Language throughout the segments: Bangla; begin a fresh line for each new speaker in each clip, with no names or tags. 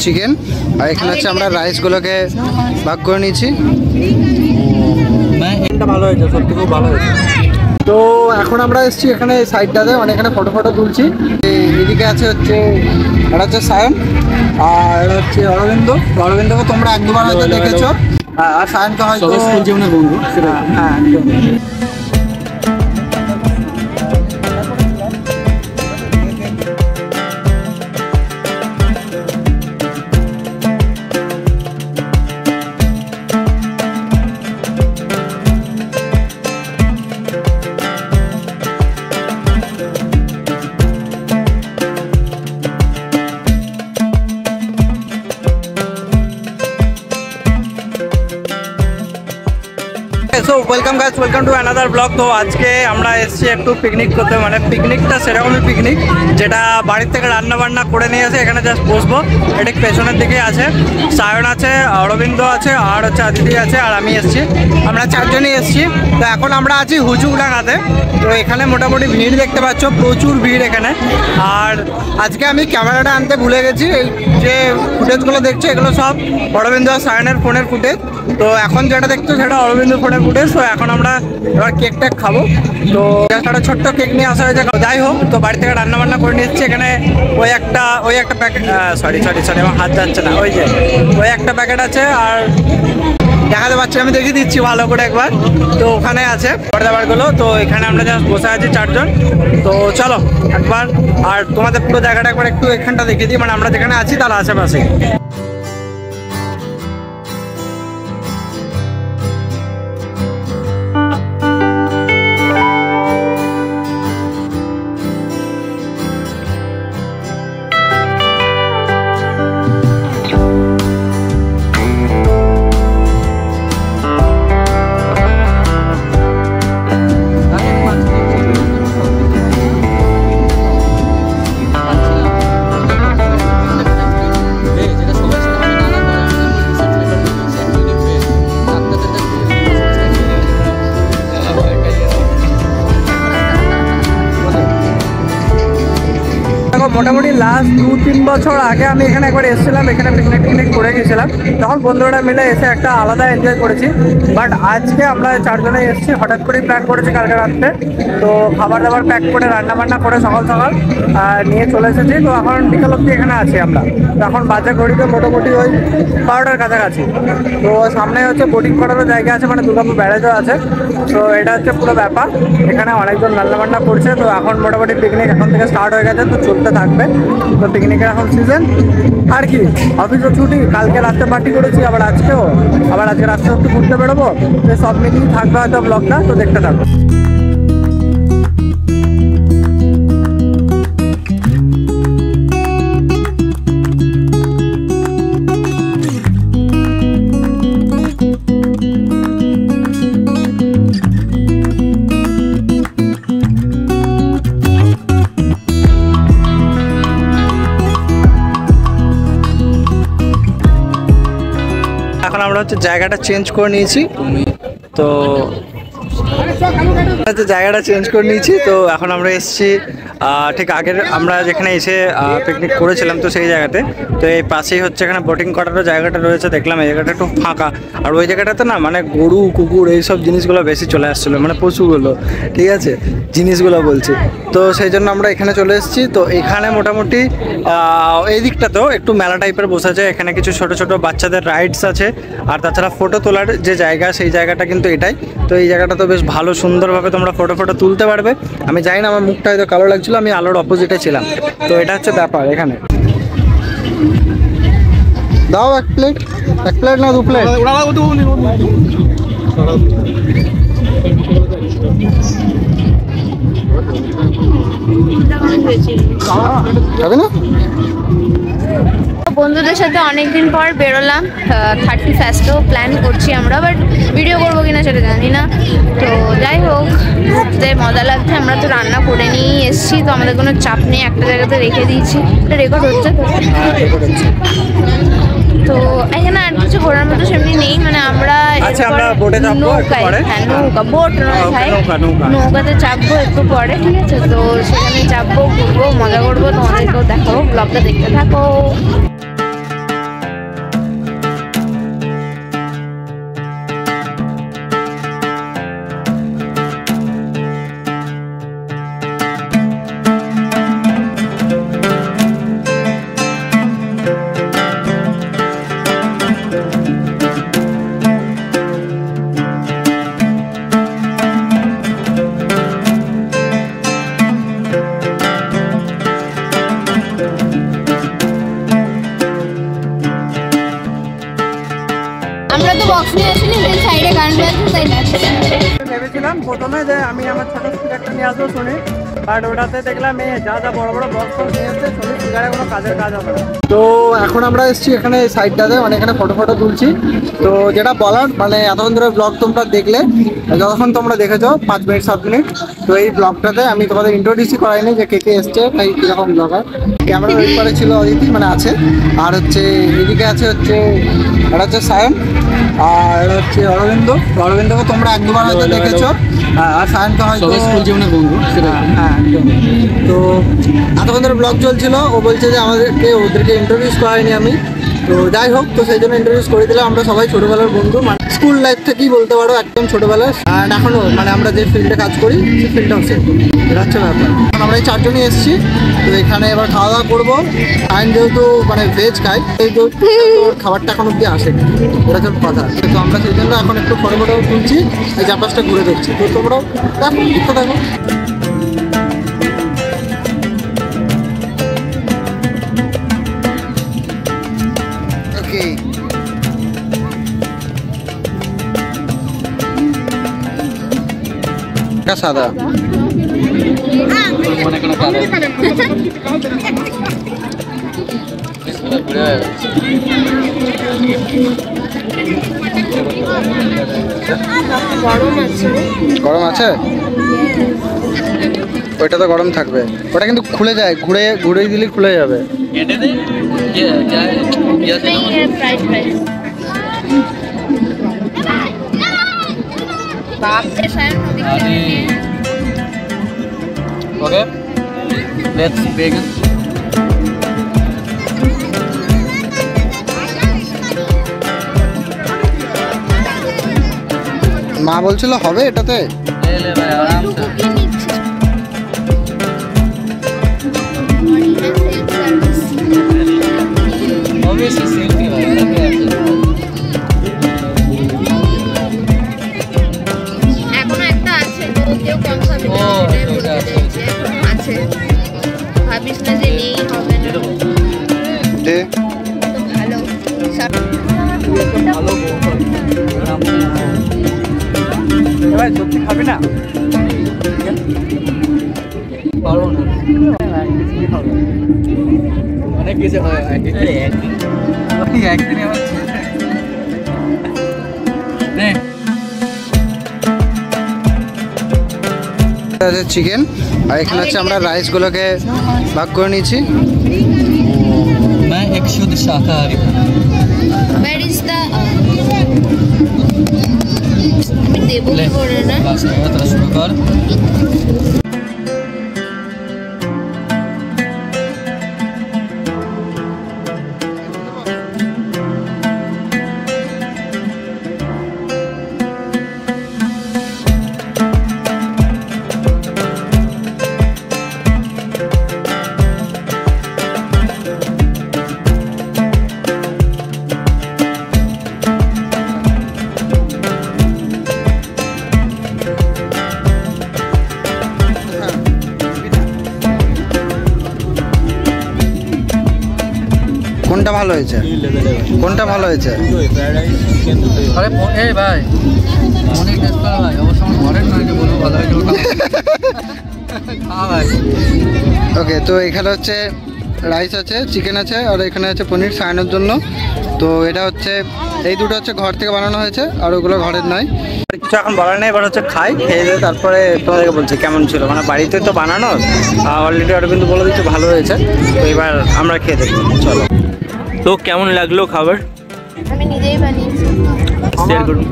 চিকেন আর এখানে হচ্ছে আমরা রাইসগুলোকে ভাগ করে নিয়েছি। এটা ভালো হয়েছে, সত্যি খুব ভালো হয়েছে। তো এখন আমরা এসেছি এখানে সাইডটাতে, মানে এখানে ফটো তুলছি। এদিকে আছে হচ্ছে এটা হচ্ছে সায়ন আর হচ্ছে অরবিন্দকে তোমরা এক দুবার হয়তো দেখেছো, আর সায়নকে হয়তো স্কুল জীবনের বন্ধু। হ্যাঁ so welcome guys, welcome to another blog. তো আজকে আমরা এসেছি একটু পিকনিক করতে, মানে পিকনিকটা সেরকমই পিকনিক যেটা বাড়ির থেকে রান্না বান্না করে নিয়ে এসে এখানে জাস্ট বসবো। এটা পেছনের দিকে আছে, সায়ন আছে, অরবিন্দ আছে, আর হচ্ছে আদিতি আছে, আর আমি এসেছি। আমরা চারজনই এসেছি। তো এখন আমরা আছি হুজুগডাঙ্গাতে। তো এখানে মোটামুটি ভিড় দেখতে পাচ্ছ, প্রচুর ভিড় এখানে। আর আজকে আমি ক্যামেরাটা আনতে ভুলে গেছি। এই যে ফুটেজগুলো দেখছো এগুলো সব অরবিন্দ আর সায়নের ফোনের ফুটেজ। তো এখন যেটা দেখছো সেটা অরবিন্দ ফোনের ফুটেজ। তো এখন আমরা এবার কেক টেক খাবো। তো একটা ছোট্ট কেক নিয়ে আসা হয়েছে। যাই হোক, তো বাড়ি থেকে রান্না বান্না করে নিচ্ছি। এখানে ওই একটা প্যাকেট, সরি আমার হাত যাচ্ছে না, ওই একটা প্যাকেট আছে। আর দেখাতে পাচ্ছি, আমি দেখিয়ে দিচ্ছি ভালো করে একবার। তো ওখানে আছে খাবারগুলো। তো এখানে আমরা জাস্ট বসে আছি চারজন। তো চলো একবার, আর তোমাদের পুরো জায়গাটা একবার একটু এখানটা দেখিয়ে দিই, মানে আমরা যেখানে আছি তার আশেপাশে। মোটামুটি লাস্ট 2-3 বছর আগে আমি এখানে একবার এসেছিলাম, এখানে পিকনিক করে গেছিলাম। তখন বন্ধুরা মিলে এসে একটা আলাদা এনজয় করেছি। বাট আজকে আমরা চারজনে এসেছি, হঠাৎ করেই প্ল্যান করেছি কালকে রাত্রে। তো খাবার দাবার প্যাক করে রান্নাবান্না করে সকাল নিয়ে চলে এসেছি। তো এখন বিকাল অব্দি এখানে আছি আমরা। তো এখন বাজে ঘড়িতে মোটামুটি ওই 12টার কাছাকাছি। তো সামনে হচ্ছে বোটিং করারও জায়গা আছে, মানে দুর্গাপুর ব্যারেজও আছে। তো এটা হচ্ছে পুরো ব্যাপার। এখানে অনেকজন রান্নাবান্না করছে। তো এখন মোটামুটি পিকনিক এখন থেকে স্টার্ট হয়ে গেছে, তো চলতে থাকবে। তো পিকনিকের এখন সিজন। আর কি, অফিসও ছুটি, কালকে রাত্রে পার্টি করেছি, আবার আজকে রাত্রে একটু ঘুরতে বেরোবো। তো সব মিলিয়ে থাকবে হয়তো ব্লগটা, তো দেখতে থাকো। এখন আমরা হচ্ছে জায়গাটা চেঞ্জ করে নিয়েছি। তো জায়গাটা চেঞ্জ করে নিয়েছি। তো এখন আমরা এসেছি ঠিক আগের আমরা যেখানে এসে পিকনিক করেছিলাম, তো সেই জায়গাতে। তো এই পাশেই হচ্ছে এখানে বোটিং করারও জায়গাটা রয়েছে। দেখলাম এই জায়গাটা একটু ফাঁকা, আর ওই জায়গাটাতে না মানে গরু কুকুর এইসব জিনিসগুলো বেশি চলে আসছিলো, মানে পশুগুলো, ঠিক আছে, জিনিসগুলো বলছি। তো সেই জন্য আমরা এখানে চলে এসেছি। তো এখানে মোটামুটি এই দিকটাতেও একটু মেলা টাইপের বসা যায়। এখানে কিছু ছোট ছোট বাচ্চাদের রাইডস আছে, আর তাছাড়া ফটো তোলার যে জায়গা, সেই জায়গাটা কিন্তু এটাই। তো এই জায়গাটা তো বেশ ভালো, সুন্দরভাবে তোমরা ফটো তুলতে পারবে। আমি জানি না, আমার মুখটা হয়তো কালো লাগছিলো, আমি আলোর অপোজিটে ছিলাম। তো এটা হচ্ছে ব্যাপার। এখানে দাও এক প্লেট না 2 প্লেট? যাবে না?
বন্ধুদের সাথে অনেকদিন পর বেরোলাম, 31st প্ল্যান করছি আমরা, বাট ভিডিও করবো কিনা সেটা জানি না। তো যাই হোক, যে মজা লাগছে। আমরা তো রান্না করে নিয়েই এসেছি, তো আমাদের কোনো চাপ নেই, একটা জায়গাতে রেখে দিয়েছি। এটা রেকর্ড হচ্ছে তো এখানে আর কিছু ঘোরার মতো সেমনি নেই, মানে আমরা নৌকাতে চাপবো একটু পরে, ঠিক আছে? তো সেখানে চাপবো, ঘুরবো, মজা করবো, তোমাদেরকেও দেখাবো, ব্লগটা দেখতে থাকো। তো বক্স নিয়ে আসিনি, সাইডে গান বাজছে তাই নাচছে।
ভেবেছিলাম প্রথমে যে আমি আমার ছোটো স্পিকারটা নিয়ে আসবো শুনি, বাট ওটাতে দেখলাম এই যা যা বড় বড় বক্স নিয়ে আসছে শুনি স্পিকারে কোনো কাজের কাজ হবে না। তো এখন আমরা এসেছি এখানে সাইডটাতে, মানে এখানে ফটো তুলছি। তো যেটা বলার মানে এতক্ষণ ধরে ব্লগ তোমরা দেখলে, যতক্ষণ তোমরা দেখেছো 5 মিনিট 7 মিনিট, তো এই ব্লগটাতে আমি তোমাদের ইন্ট্রোডিউসই করাইনি যে কে কে এসছে তাই কীরকম ব্লগার। ক্যামেরার ওই পারে ছিল অদিতি, মানে আছে, আর হচ্ছে এদিকে আছে হচ্ছে এটা হচ্ছে সায়ন, আর হচ্ছে অরবিন্দকে তোমরা এক দুবার হয়তো দেখেছো, আর সায়নকে হয়তো স্কুল জীবনের বন্ধু। হ্যাঁ, তো এতক্ষণ ধরে ব্লগ চলছিল, ও বলছে যে ওদেরকে ইন্ট্রোডিউস করাইনি আমি। তো যাই হোক, তো সেই জন্য ইন্ট্রোডিউস করে দিলাম। আমরা সবাই ছোটোবেলার বন্ধু, মানে স্কুল লাইফ থেকেই বলতে পারো, একদম ছোটোবেলার। আর এখনও মানে আমরা যে ফিল্ডে কাজ করি সেই ফিল্ডটাও সেম, এটা হচ্ছে ব্যাপার। এখন আমরা এই 4 জনই এসেছি, তো এখানে এবার খাওয়া দাওয়া করবো। সায়ন যেহেতু মানে ভেজ খাই, সেই ওর খাবারটা এখন অব্দি আসে, এটা হচ্ছে কথা। তো আমরা সেই জন্য এখন একটু ফটো তুলছি, এই চারপাশটা ঘুরে দেখছি। তো তোমরাও দেখো, দেখো। সাদা গরম আছে, ওইটা তো গরম থাকবে, ওটা কিন্তু খুলে যায়, ঘুরে দিলে খুলে যাবে। Okay, let's begin. মা বলছিল হবে এটাতে।
ভাবিস না যে নেই হবে না, ভালো
ভাই সত্যি খাবি না? পারবো না, অনেক কিছু হয় একদিনে আমার চিকেন, আর এখানে হচ্ছে আমরা রাইসগুলোকে ভাগ করে নিয়েছি। मैं एक शुद्ध शाकाहारी हूँ।
Where is the देवो की बोले ना?
बस तेरा शुरू कर। কোনটা ভালো হয়েছে? কোনটা ভালো হয়েছে? আরে এই ভাই অনেক টেস্ট করা ভাই, অবশ্য আমার ঘরের নয় যে বলবো ভালো হয়েছে ভাই। ওকে, তো এখানে হচ্ছে রাইস আছে, চিকেন আছে, আর এখানে আছে পনির সায়ানোর জন্য। তো এটা হচ্ছে এই দুটো হচ্ছে ঘর থেকে বানানো হয়েছে, আর ওগুলো ঘরের নয়। কিছু এখন বলার নেই, এবার হচ্ছে খেয়ে দিয়ে তারপরে তোমাদেরকে বলছি কেমন ছিল। মানে বাড়িতে তো বানানো অলরেডি, আর কিন্তু বলে দিচ্ছে ভালো হয়েছে। তো এবার আমরা খেয়ে দেখবো, চলো। তো কেমন লাগলো খাবার?
আমি নিজেই বানিয়েছি।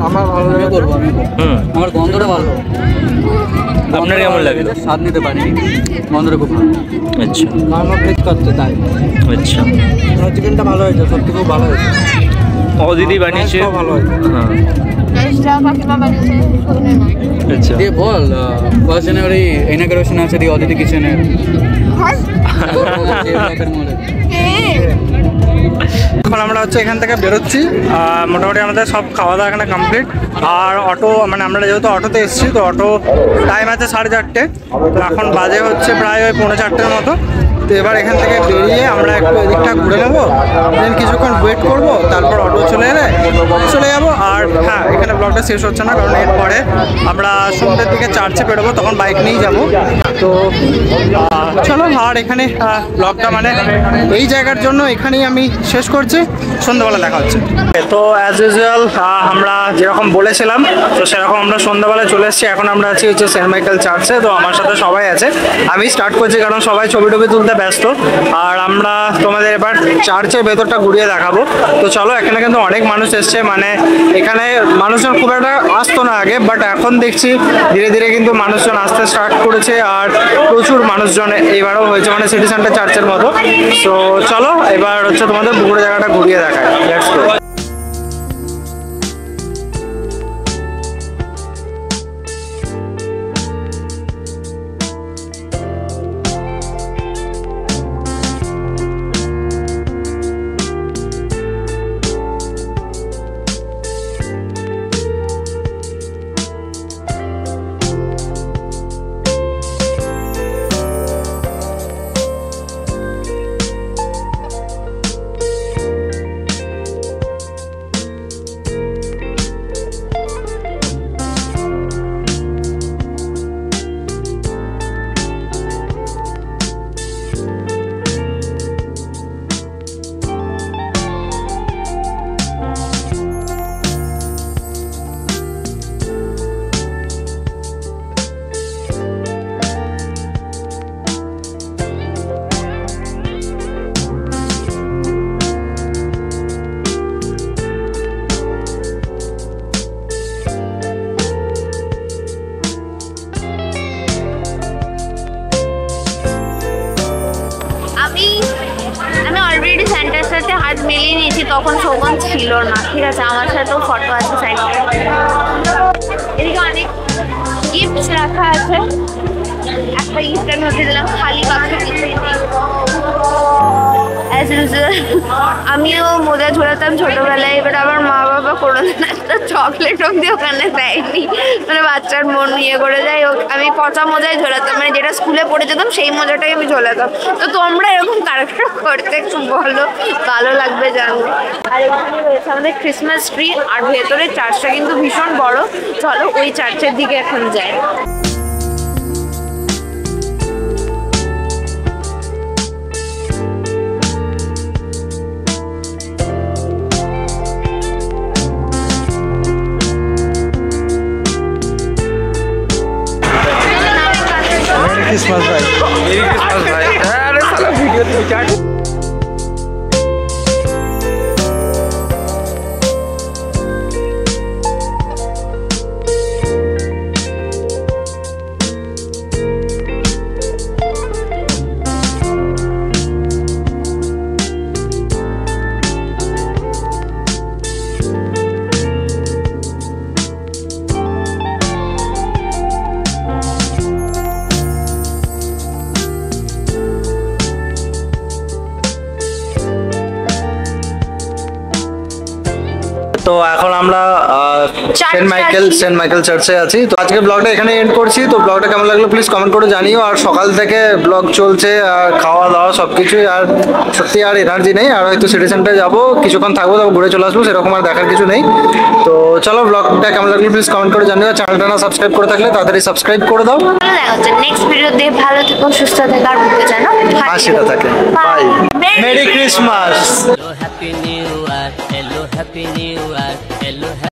আমার ভালো লাগে, করবো আমি। আমার গন্ধটা ভালো। আপনার কেমন লাগলো? স্বাদ নিতে পারিনি, গন্ধটা খুব ভালো। আচ্ছা, আমার ভেজ করতে তাই। আচ্ছা, চিকেনটা ভালো হয়েছে, সত্যি খুব ভালো হয়েছে। দিদি বানিয়েছে, ভালো হয়েছে। হ্যাঁ, अच्छा ये बोल 1 जनवरी इनॉग्रेशन আছে দি অদিতি কিচেনের। এখন আমরা হচ্ছে এখান থেকে বেরোচ্ছি, মোটামুটি আমাদের সব খাওয়া দাওয়া এখানে কমপ্লিট। আর অটো মানে আমরা যেহেতু অটোতে এসেছি, তো অটো টাইম আছে 4:30, তো এখন বাজে হচ্ছে প্রায় ওই 4:45 মতো। তো এবার এখান থেকে বেরিয়ে আমরা একটু এদিকটা ঘুরে নেবো, দেন কিছুক্ষণ ওয়েট করব, তারপর অটো চলে এলে চলে যাবো। আর হ্যাঁ, এখানে ব্লগটা শেষ হচ্ছে না, কারণ এরপরে আমরা সন্ধ্যের দিকে চার্চে বেরোবো, তখন বাইক নিয়েই যাবো। তো চলো, আর এখানে ব্লগটা মানে এই জায়গার জন্য এখানেই আমি শেষ করছি। সন্ধ্যাবেলা দেখা হচ্ছে। তো অ্যাজ ইউজুয়াল আমরা যেরকম বলেছিলাম, তো সেরকম আমরা সন্ধ্যাবেলা চলে এসেছি। এখন আমরা আছি হচ্ছে সেন্ট মাইকেল চার্চে। তো আমার সাথে সবাই আছে, আমি স্টার্ট করছি কারণ সবাই ছবি টবি তুলতে ব্যস্ত। আর আমরা তোমাদের এবার চার্চের ভেতরটা ঘুরিয়ে দেখাবো। তো চলো, এখানে কিন্তু অনেক মানুষ এসছে, মানে এখানে মানুষজন খুব একটা আসতো না আগে, বাট এখন দেখছি ধীরে ধীরে কিন্তু মানুষজন আসতে স্টার্ট করেছে। আর প্রচুর মানুষজন এবারও হয়েছে, মানে সিটি সেন্টার চার্চের মতো। তো চলো, এবার হচ্ছে তোমাদের পুকুরে জায়গাটা ঘুরিয়ে দেখায়। Let's go.
আমি অলরেডি স্যান্টার সাথে হাত মিলিয়ে নিয়েছি, তখন শোভন ছিল না, ঠিক আছে? আমার সাথেও ফটো আছে সাইডে। এদিকে অনেক গিফটস রাখা আছে, একটা গিফট আমি হতে দিলাম, খালি বাক্স কিছুই নেই। অ্যাজ ইউজুয়াল আমিও মোজা ঝোলাতাম ছোটোবেলায়, এবার আমার মা বাবা কোনোদিন একটা চকলেট অব্দি ওখানে দেয়নি, মানে বাচ্চার মন ইয়ে করে যায়। আমি পচা মোজায় ঝোলাতাম, মানে যেটা স্কুলে পড়ে যেতাম সেই মোজাটাই আমি ঝোলাতাম। তো তোমরা এরকম কারেক্টার করতে একটু বলো, ভালো লাগবে জানবো। আর এখানে রয়েছে আমাদের ক্রিসমাস ট্রি, আর ভেতরে চার্চটা কিন্তু ভীষণ বড়। চলো ওই চার্চের দিকে এখন যাই।
ক্রিসমাস ভাই, মেরি ক্রিসমাস ভাই। আরে সালা ভিডিও দিবি চাট। তো এখন আমরা সেন্ট মাইকেল চার্চে আছি। তো আজকে ব্লগটা এখানে এন্ড করছি। তো ব্লগটা কেমন লাগলো প্লিজ কমেন্ট করে জানিও। আর সকাল থেকে ব্লগ চলছে, আর খাওয়া দাওয়া সব কিছুই, আর সত্যি আর এনার্জি নেই। আর হয়তো সিটি সেন্টারে যাবো, কিছুক্ষণ থাকবো, তারপর ঘুরে চলে আসবো, সেরকম আর দেখার কিছু নেই। তো চলো, ব্লগটা কেমন লাগলো প্লিজ কমেন্ট করে জানিও। চ্যানেলটা না সাবস্ক্রাইব করে থাকলে তাড়াতাড়ি সাবস্ক্রাইব করে দাও।
নেক্সট ভিডিওতে ভালো থেকো, সুস্থ থেকো, আর বুঝতে জানো
হাসিটা থাকে। Bye, merry Christmas.
Hello, happy new year. Hello, happy new year. Hello.